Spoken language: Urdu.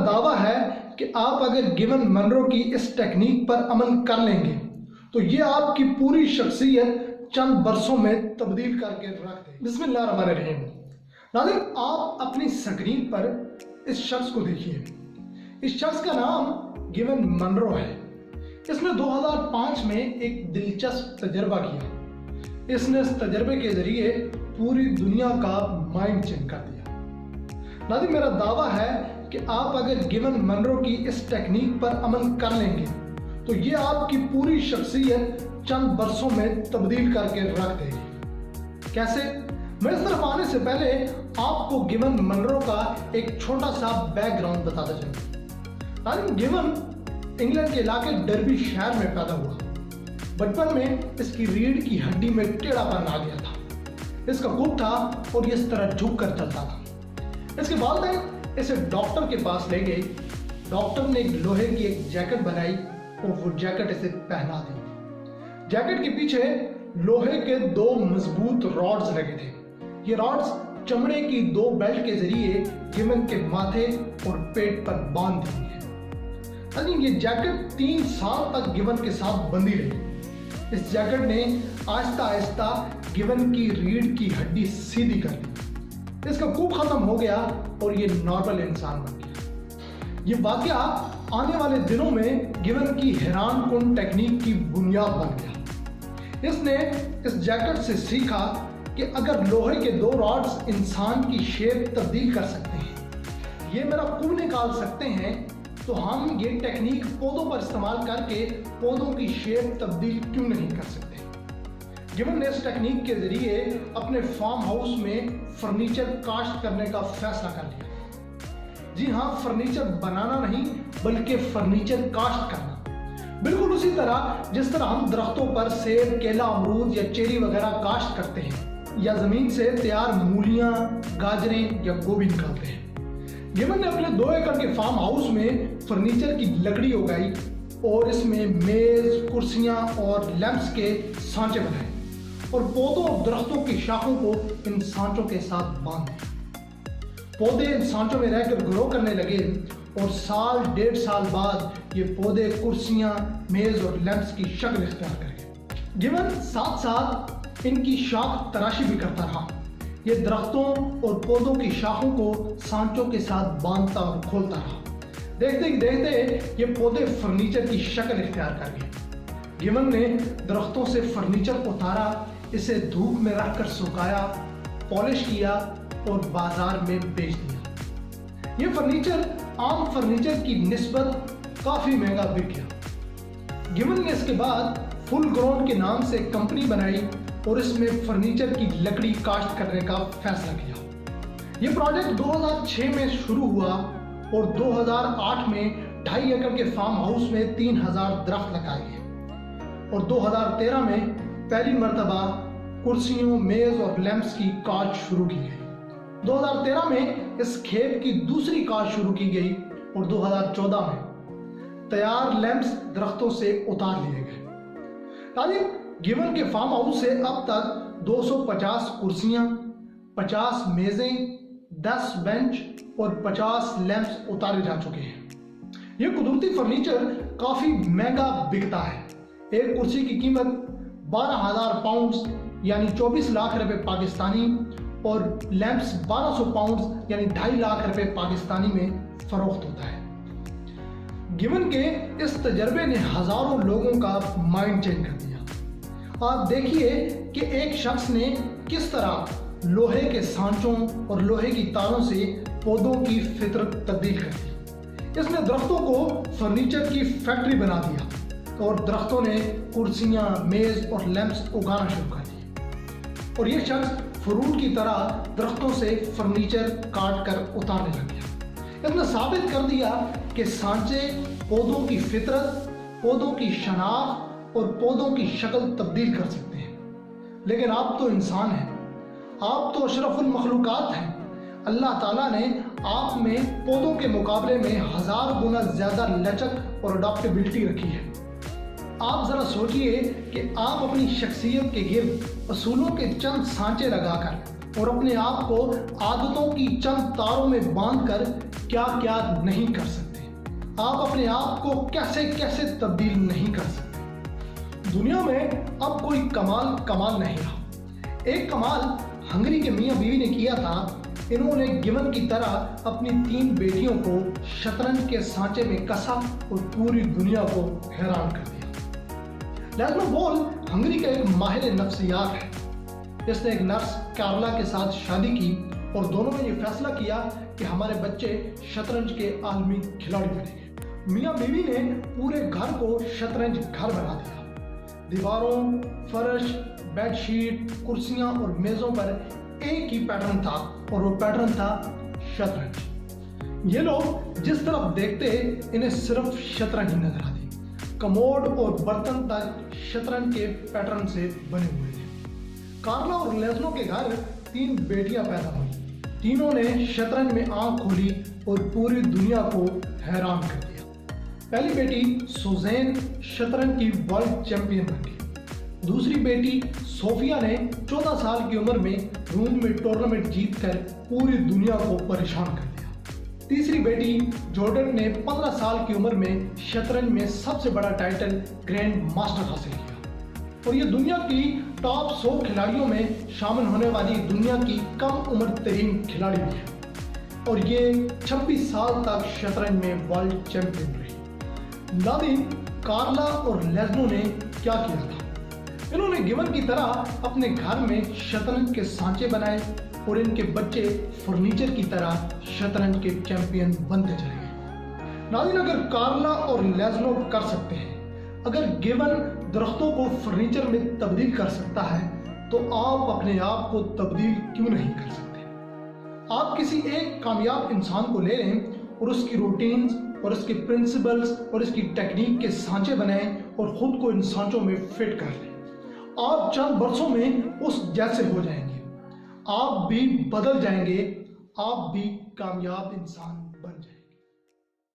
دعویٰ ہے کہ آپ اگر گیون منرو کی اس ٹیکنیک پر عمل کر لیں گے تو یہ آپ کی پوری شخصیت چند برسوں میں تبدیل کر کے رکھ دے. بسم اللہ الرحمن الرحیم. ناظرین، آپ اپنی سکرین پر اس شخص کو دیکھیے. اس شخص کا نام گیون منرو ہے. اس نے 2005 میں ایک دلچسپ تجربہ کیا. اس نے اس تجربے کے ذریعے پوری دنیا کا مائنڈ چینج کر دیا. ناظرین، میرا دعویٰ ہے کہ آپ اگر گیون منرو کی اس ٹیکنیک پر عمل کر لیں گے تو یہ آپ کی پوری شخصیت چند برسوں میں تبدیل کر کے رکھ دے گی. کیسے؟ میں اس طرف آنے سے پہلے آپ کو گیون منرو کا ایک چھوٹا سا بیک گراؤنڈ بتاتا چلوں. گیون انگلینڈ کے علاقے ڈربی شہر میں پیدا ہوا. بچپن میں اس کی ریڑھ کی ہڈی میں ٹیڑھا پن آ گیا تھا. اس کا گھٹ تھا اور یہ اس طرح جھک کر چلتا تھا. اس کے والدین اسے ڈاکٹر کے پاس لے گئے. ڈاکٹر نے ایک لوہے کی ایک جیکٹ بنائی اور وہ جیکٹ اسے پہنا دی. جیکٹ کے پیچھے لوہے کے 2 مضبوط راڈز لگے تھے. یہ راڈز چمڑے کی 2 بیلٹ کے ذریعے گیون کے ماتھے اور پیٹ پر باندھ دی ہیں. یہ جیکٹ 3 سال تک گیون کے ساتھ بندھی رہی. اس جیکٹ نے آہستہ آہستہ گیون کی ریڑھ کی ہڈی سیدھی کر دی. اس کا خوب ختم ہو گیا اور یہ نارمل انسان بن گیا. یہ واقعہ آنے والے دنوں میں گیون کی حیران کن ٹیکنیک کی بنیاد بن گیا. اس نے اس جیکٹ سے سیکھا کہ اگر لوہے کے 2 راڈز انسان کی شیپ تبدیل کر سکتے ہیں، یہ میرا خون نکال سکتے ہیں، تو ہم یہ ٹیکنیک پودوں پر استعمال کر کے پودوں کی شیپ تبدیل کیوں نہیں کر سکتے. گیون نے اس ٹیکنیک کے ذریعے اپنے فارم ہاؤس میں فرنیچر کاشت کرنے کا فیصلہ کر لیا. جی ہاں، فرنیچر بنانا نہیں بلکہ فرنیچر کاشت کرنا. بالکل اسی طرح جس طرح ہم درختوں پر سیب، کیلا، امرود یا چیری وغیرہ کاشت کرتے ہیں یا زمین سے تیار مولیاں، گاجریں یا گوبھی نکالتے ہیں. گیون نے اپنے 2 ایکڑ کے فارم ہاؤس میں فرنیچر کی لکڑی اگائی اور اس میں میز، کرسیاں اور لیمپس کے سانچے بنائے اور پودوں اور درختوں کی شاخوں کو ان سانچوں کے ساتھ باندھ دیا. پودے ان سانچوں میں رہ کر گرو کرنے لگے اور 1.5 سال بعد یہ پودے کرسیاں، میز اور لیمپس کی شکل اختیار کر گئے. گیون ساتھ ساتھ ان کی شاخ تراشی بھی کرتا رہا. یہ درختوں اور پودوں کی شاخوں کو سانچوں کے ساتھ باندھتا اور کھولتا رہا. دیکھتے ہی دیکھتے یہ پودے فرنیچر کی شکل اختیار کر گئے. گیون نے درختوں سے فرنیچر اتارا، اسے دھوپ میں رکھ کر سکایا، پالش کیا اور بازار میں بیچ دیا. یہ فرنیچر عام فرنیچر کی نسبت کافی مہنگا بک گیا. گیون نے اس کے بعد فل گراؤنڈ کے نام سے کمپنی بنائی اور اس میں فرنیچر کی لکڑی کاشت کرنے کا فیصلہ کیا. یہ پروجیکٹ 2006 میں شروع ہوا اور 2008 میں 2.5 ایکڑ کے فارم ہاؤس میں 3000 درخت لگائے گئے اور 2013 میں پہلی مرتبہ کرسیوں، میز اور لیمپس کی کاشت شروع کی گئی. 2013 میں اس کھیپ کی دوسری کاشت شروع کی گئی اور 2014 میں تیار لیمپس درختوں سے اتار لیے گئے. گیون کے فارم ہاؤس سے اب تک 250 کرسیاں، 50 میزیں، 10 بینچ اور 50 لیمپس اتارے جا چکے ہیں. یہ قدرتی فرنیچر کافی مہنگا بکتا ہے. ایک کرسی کی قیمت 12,000 پاؤنڈز یعنی 24 لاکھ روپے پاکستانی اور لیمپس 1200 پاؤنڈز یعنی 2.5 لاکھ روپے پاکستانی میں فروخت ہوتا ہے. گیون کے اس تجربے نے ہزاروں لوگوں کا مائنڈ چینج کر دیا. آپ دیکھیے کہ ایک شخص نے کس طرح لوہے کے سانچوں اور لوہے کی تاروں سے پودوں کی فطرت تبدیل کر دی. اس نے درختوں کو فرنیچر کی فیکٹری بنا دیا اور درختوں نے کرسیاں، میز اور لیمپس اگانا شروع کر دی. اور یہ شخص فروٹ کی طرح درختوں سے فرنیچر کاٹ کر اتارنے لگ گیا. اس نے ثابت کر دیا کہ سانچے پودوں کی فطرت، پودوں کی شناخت اور پودوں کی شکل تبدیل کر سکتے ہیں. لیکن آپ تو انسان ہیں، آپ تو اشرف المخلوقات ہیں. اللہ تعالیٰ نے آپ میں پودوں کے مقابلے میں 1000 گنا زیادہ لچک اور اڈاپٹیبلٹی رکھی ہے. آپ ذرا سوچئے کہ آپ اپنی شخصیت کے گرد اصولوں کے چند سانچے لگا کر اور اپنے آپ کو عادتوں کی چند تاروں میں باندھ کر کیا کیا نہیں کر سکتے، آپ اپنے آپ کو کیسے کیسے تبدیل نہیں کر سکتے۔ دنیا میں اب کوئی کمال نہیں رہا۔ ایک کمال ہنگری کے میاں بیوی نے کیا تھا، انہوں نے گیون کی طرح اپنی 3 بیٹیوں کو شطرنج کے سانچے میں کسا اور پوری دنیا کو حیران کر دیا۔ لیزنو بول ہنگری کا ایک ماہر نفسیات ہے۔ اس نے ایک نرس کارلا کے ساتھ شادی کی اور دونوں نے یہ فیصلہ کیا کہ ہمارے بچے شطرنج کے عالمی کھلاڑی بنیں گے۔ میاں بیوی نے پورے گھر کو شطرنج گھر بنا دیا۔ دیواروں، فرش، بیڈ شیٹ، کرسیاں اور میزوں پر ایک ہی پیٹرن تھا اور وہ پیٹرن تھا شطرنج۔ یہ لوگ جس طرف دیکھتے انہیں صرف شطرنج ہی نظر آتی۔ کموڈ اور برتن تک شطرنج کے پیٹرن سے بنے ہوئے تھے۔ کارلا اور لیزنو کے گھر 3 بیٹیاں پیدا ہوئیں۔ تینوں نے شطرنج میں آنکھ کھولی اور پوری دنیا کو حیران کر دیا۔ پہلی بیٹی سوزین شطرنج کی ورلڈ چیمپئن بن گئی۔ دوسری بیٹی صوفیا نے 14 سال کی عمر میں روم میں ٹورنامنٹ جیت کر پوری دنیا کو پریشان کر دیا۔ تیسری بیٹی جورڈن نے 15 سال کی عمر میں شطرنج میں سب سے بڑا ٹائٹل گرینڈ ماسٹر حاصل کیا اور یہ دنیا کی ٹاپ 100 کھلاڑیوں میں شامل ہونے والی دنیا کی کم عمر ترین کھلاڑی بھی ہے اور یہ 26 سال تک شطرنج میں ورلڈ چیمپئن رہی۔ ناظرین، کارلا اور لیزنو نے کیا کیا تھا؟ انہوں نے گیون کی طرح اپنے گھر میں شطرنج کے سانچے بنائے اور ان کے بچے فرنیچر کی طرح شطرنج کے چیمپئن بنتے چلے گئے۔ ناظرین، اگر کارلا اور لیزنو کر سکتے ہیں، اگر گیون درختوں کو فرنیچر میں تبدیل کر سکتا ہے تو آپ اپنے آپ کو تبدیل کیوں نہیں کر سکتے؟ آپ کسی ایک کامیاب انسان کو لے لیں اور اس کی روٹینز اور اس کے پرنسپلز اور اس کی ٹیکنیک کے سانچے بنائیں اور خود کو ان سانچوں میں فٹ کر لیں۔ آپ چند برسوں میں اس جیسے ہو جائیں گے، آپ بھی بدل جائیں گے، آپ بھی کامیاب انسان بن جائیں گے۔